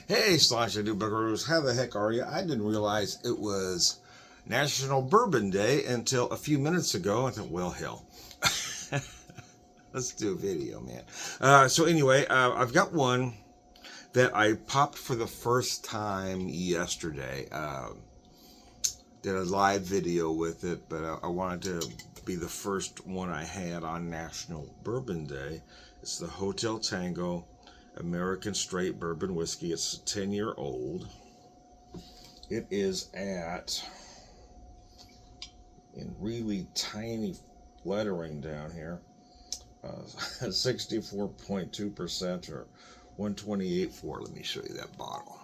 Hey, Slash, I do buckaroos. How the heck are you? I didn't realize it was National Bourbon Day until a few minutes ago. I thought, well, hell. Let's do a video, man. So anyway, I've got one that I popped for the first time yesterday. Did a live video with it, but I wanted to be the first one I had on National Bourbon Day. It's the Hotel Tango American Straight Bourbon Whiskey. It's a 10-year-old. It is at, in really tiny lettering down here, 64.2% or 128.4. Let me show you that bottle.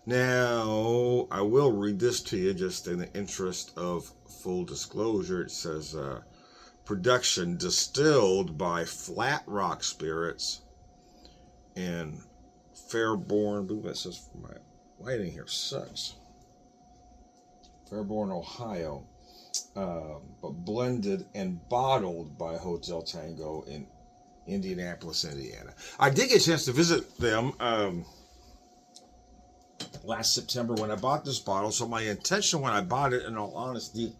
Now, I will read this to you just in the interest of full disclosure. It says, production distilled by Flat Rock Spirits in Fairborn. Ooh, that says my lighting here sucks. Fairborn, Ohio, but blended and bottled by Hotel Tango in Indianapolis, Indiana. I did get a chance to visit them last September when I bought this bottle. So my intention when I bought it, in all honesty,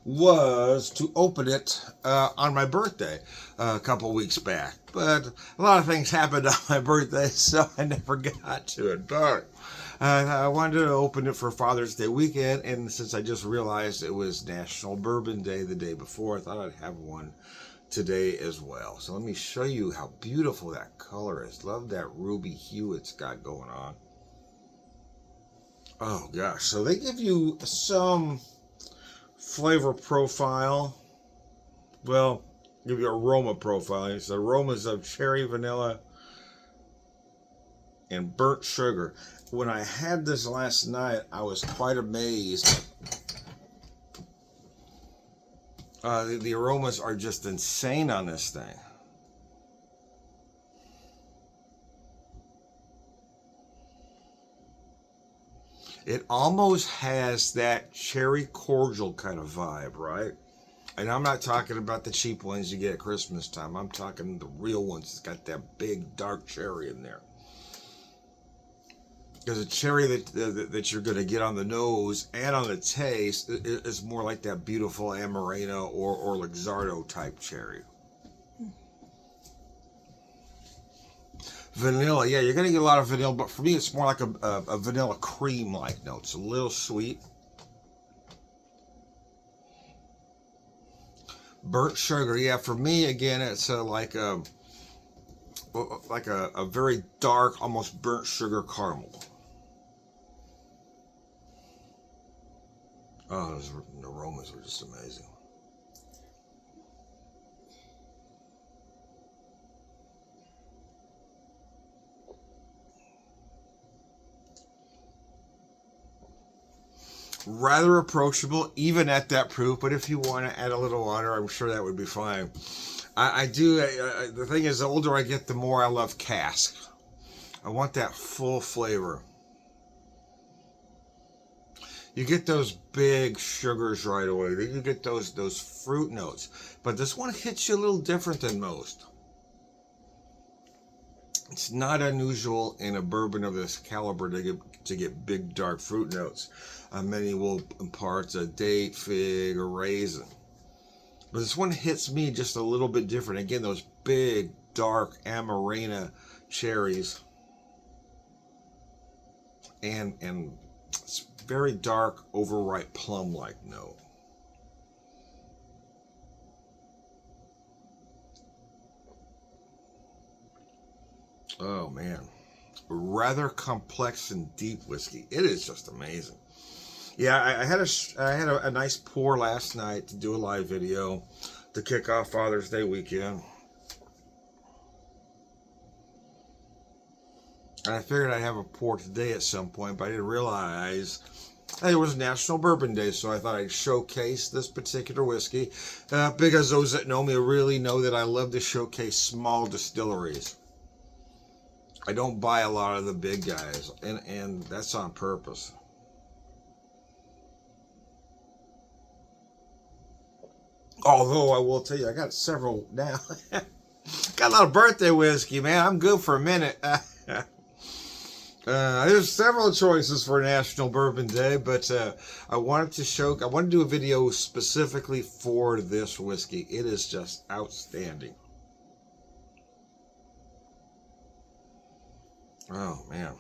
was to open it on my birthday a couple weeks back. But a lot of things happened on my birthday, so I never got to it. But I wanted to open it for Father's Day weekend, and since I just realized it was National Bourbon Day the day before, I thought I'd have one today as well. So let me show you how beautiful that color is. Love that ruby hue it's got going on. Oh gosh, so they give you some flavor profile. Well, give you aroma profile. It's aromas of cherry, vanilla, and burnt sugar. When I had this last night, I was quite amazed. The aromas are just insane on this thing. It almost has that cherry cordial kind of vibe, right? And I'm not talking about the cheap ones you get at Christmas time. I'm talking the real ones that's got that big dark cherry in there. Because a cherry that you're going to get on the nose and on the taste is more like that beautiful Amarena or Luxardo type cherry. Vanilla, yeah, you're going to get a lot of vanilla, but for me it's more like a vanilla cream-like note. It's a little sweet. Burnt sugar, yeah, for me, again, it's like a very dark, almost burnt sugar caramel. Oh, those aromas are just amazing. Rather approachable, even at that proof, but if you want to add a little water, I'm sure that would be fine. I do, the thing is, the older I get, the more I love cask. I want that full flavor. You get those big sugars right away. Then you get those fruit notes. But this one hits you a little different than most. It's not unusual in a bourbon of this caliber to get big dark fruit notes. Many will impart a date, fig, or raisin. But this one hits me just a little bit different. Again, those big, dark Amarena cherries. And it's very dark, overripe plum-like note. Oh man, rather complex and deep whiskey. It is just amazing. Yeah, I had a nice pour last night to do a live video to kick off Father's Day weekend. And I figured I'd have a pour today at some point, but I didn't realize it was National Bourbon Day, so I thought I'd showcase this particular whiskey because those that know me really know that I love to showcase small distilleries. I don't buy a lot of the big guys, and that's on purpose. Although I will tell you, I got several now. got a lot of birthday whiskey, man. I'm good for a minute. There's several choices for National Bourbon Day, but I wanted to do a video specifically for this whiskey. It is just outstanding. Oh man.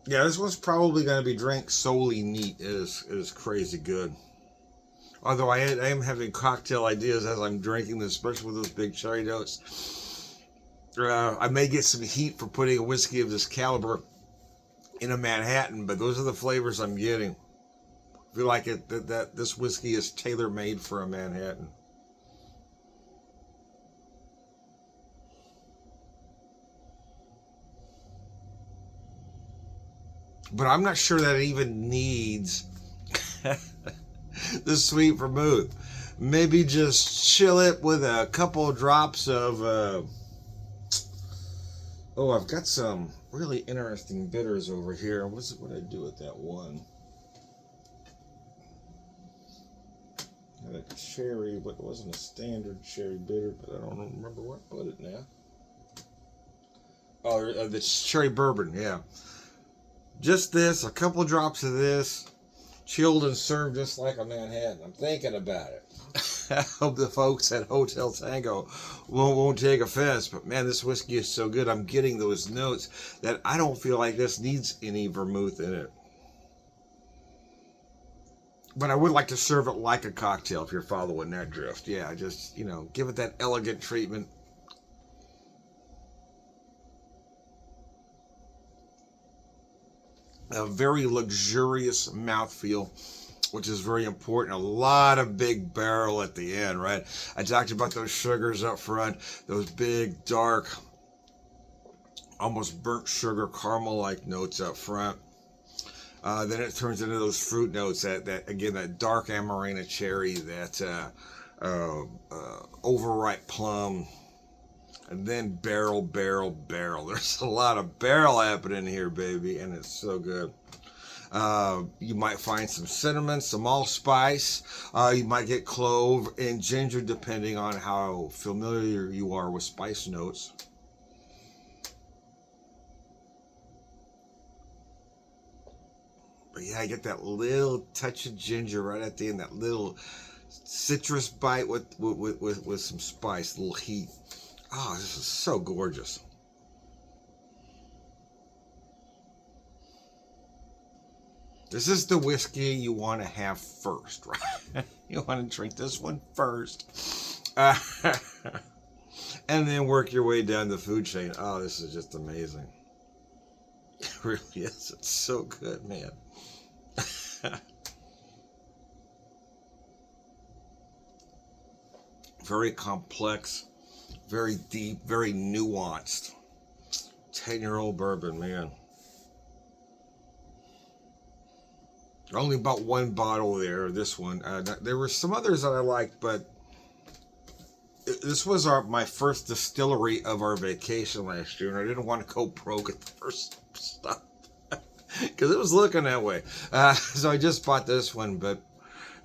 Yeah, this one's probably going to be drank solely neat. It is crazy good. Although I am having cocktail ideas as I'm drinking this, especially with those big cherry notes. I may get some heat for putting a whiskey of this caliber in a Manhattan, but those are the flavors I'm getting. I feel like that this whiskey is tailor-made for a Manhattan. But I'm not sure that it even needs the sweet vermouth. Maybe just chill it with a couple of drops of I've got some really interesting bitters over here. What did I do with that one? I had a cherry, but it wasn't a standard cherry bitter, but I don't remember where I put it now. Oh, the cherry bourbon, yeah. Just this, a couple drops of this, chilled and served just like a Manhattan. I'm thinking about it. I hope the folks at Hotel Tango won't take offense, but man, this whiskey is so good. I'm getting those notes that I don't feel like this needs any vermouth in it. But I would like to serve it like a cocktail if you're following that drift. Yeah, just, give it that elegant treatment. A very luxurious mouthfeel, which is very important. A lot of big barrel at the end, right? I talked about those sugars up front, those big, dark, almost burnt sugar, caramel-like notes up front. Then it turns into those fruit notes, that dark Amarena cherry, that overripe plum, and then barrel. There's a lot of barrel happening here, baby, and it's so good. You might find some cinnamon, some allspice. You might get clove and ginger, depending on how familiar you are with spice notes. But yeah, I get that little touch of ginger right at the end, that little citrus bite with some spice, a little heat. Oh, this is so gorgeous. This is the whiskey you want to have first, right? You want to drink this one first. And then work your way down the food chain. Oh, this is just amazing. It really is. It's so good, man. Very complex, very deep, very nuanced. 10-year-old bourbon, man. Only about one bottle there, this one. There were some others that I liked, but this was my first distillery of our vacation last year, and I didn't want to go broke at the first stop because it was looking that way. So I just bought this one, but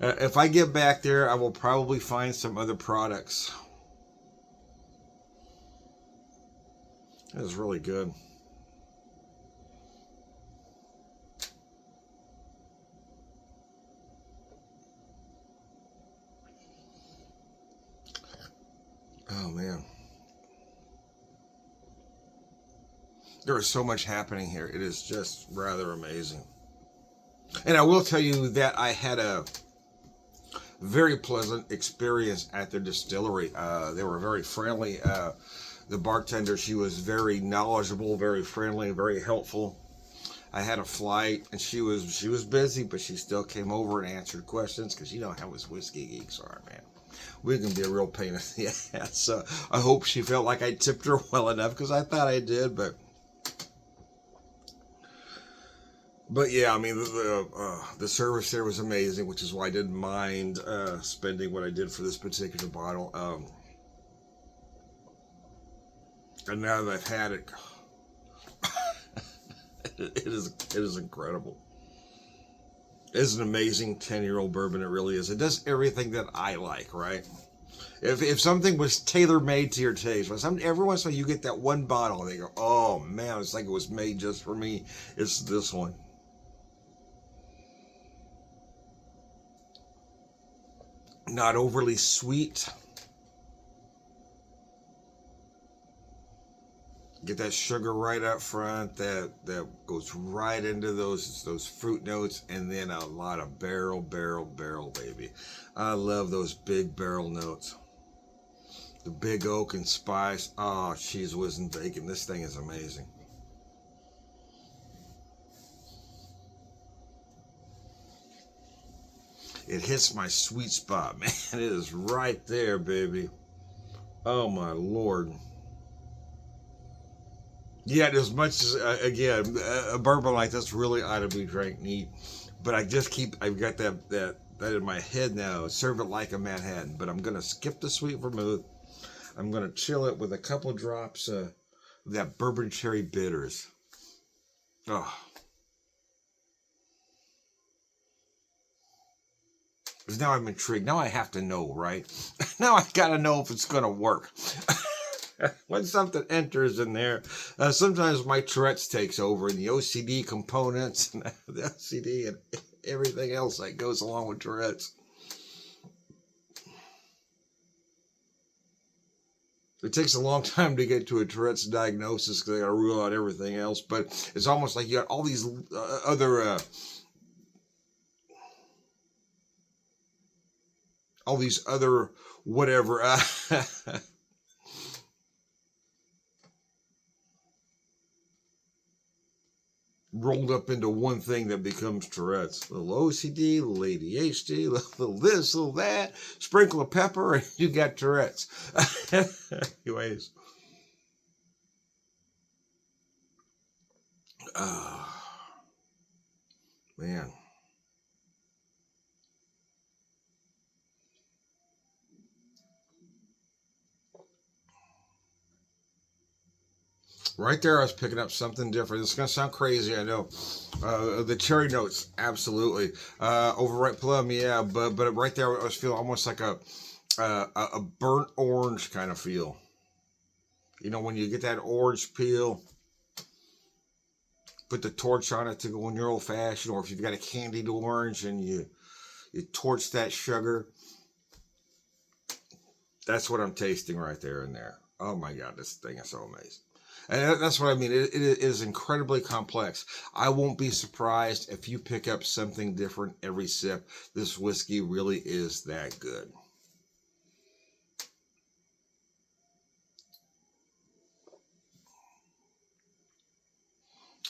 if I get back there, I will probably find some other products. It was really good. Oh man, there is so much happening here. It is just rather amazing. And I will tell you that I had a very pleasant experience at the distillery. They were very friendly. The bartender, she was very knowledgeable, very friendly, very helpful. I had a flight, and she was busy, but she still came over and answered questions, because you know how us whiskey geeks are, man. We can be a real pain in the ass. So I hope she felt like I tipped her well enough, because I thought I did, but yeah, I mean, the service there was amazing, which is why I didn't mind spending what I did for this particular bottle. And now that I've had it, it is incredible. It's an amazing 10-year-old bourbon. It really is. It does everything that I like, right? If something was tailor made to your taste, every once in a while you get that one bottle and they go, oh man, it's like it was made just for me. It's this one. Not overly sweet. Get that sugar right up front. That goes right into those fruit notes, and then a lot of barrel, baby. I love those big barrel notes. The big oak and spice. Oh, cheese whiz and bacon. This thing is amazing. It hits my sweet spot, man. It is right there, baby. Oh my lord. Yeah, as much as again, a bourbon like this really ought to be drank neat. But I've got that in my head now. Serve it like a Manhattan. But I'm gonna skip the sweet vermouth. I'm gonna chill it with a couple drops of that bourbon cherry bitters. Oh, because now I'm intrigued. Now I have to know, right? Now I gotta know if it's gonna work. When something enters in there, sometimes my Tourette's takes over, and the OCD components, and the OCD, and everything else that goes along with Tourette's. It takes a long time to get to a Tourette's diagnosis because they got to rule out everything else. But it's almost like you got all these other whatever. Rolled up into one thing that becomes Tourette's. A little OCD, a little ADHD, a little this, a little that. Sprinkle of pepper, and you got Tourette's. Anyways. Man. Right there, I was picking up something different. It's going to sound crazy, I know. The cherry notes, absolutely. Overripe plum, yeah, but right there, I was feeling almost like a burnt orange kind of feel. You know, when you get that orange peel, put the torch on it to go in your old fashioned, or if you've got a candied orange and you torch that sugar. That's what I'm tasting right there and there. Oh my God, this thing is so amazing. And that's what I mean. It is incredibly complex. I won't be surprised if you pick up something different every sip. This whiskey really is that good.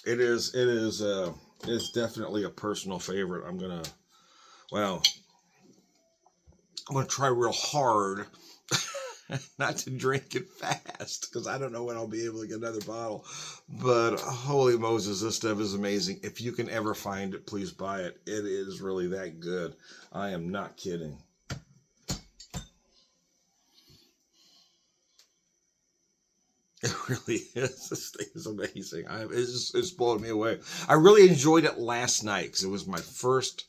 It's definitely a personal favorite. Well, I'm gonna try real hard not to drink it fast because I don't know when I'll be able to get another bottle. But holy Moses, this stuff is amazing. If you can ever find it, please buy it. It is really that good. I am not kidding. It really is. This thing is amazing. It's blowing me away. I really enjoyed it last night because it was my first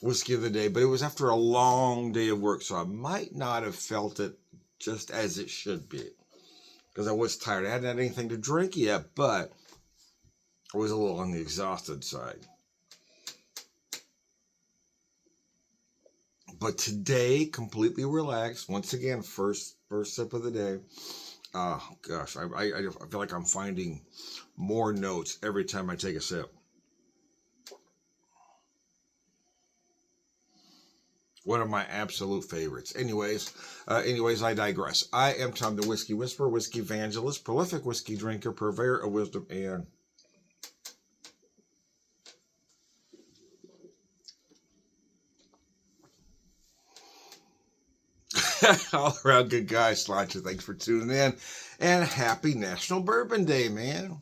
whiskey of the day, but it was after a long day of work, so I might not have felt it just as it should be because I was tired. I hadn't had anything to drink yet, but I was a little on the exhausted side. But today, completely relaxed. Once again, first sip of the day. Oh gosh, I feel like I'm finding more notes every time I take a sip. One of my absolute favorites. Anyways, I digress. I am Tom the Whiskey Whisperer, Whiskey Evangelist, prolific whiskey drinker, purveyor of wisdom, and all around good guy. Sláinte, thanks for tuning in, and happy National Bourbon Day, man.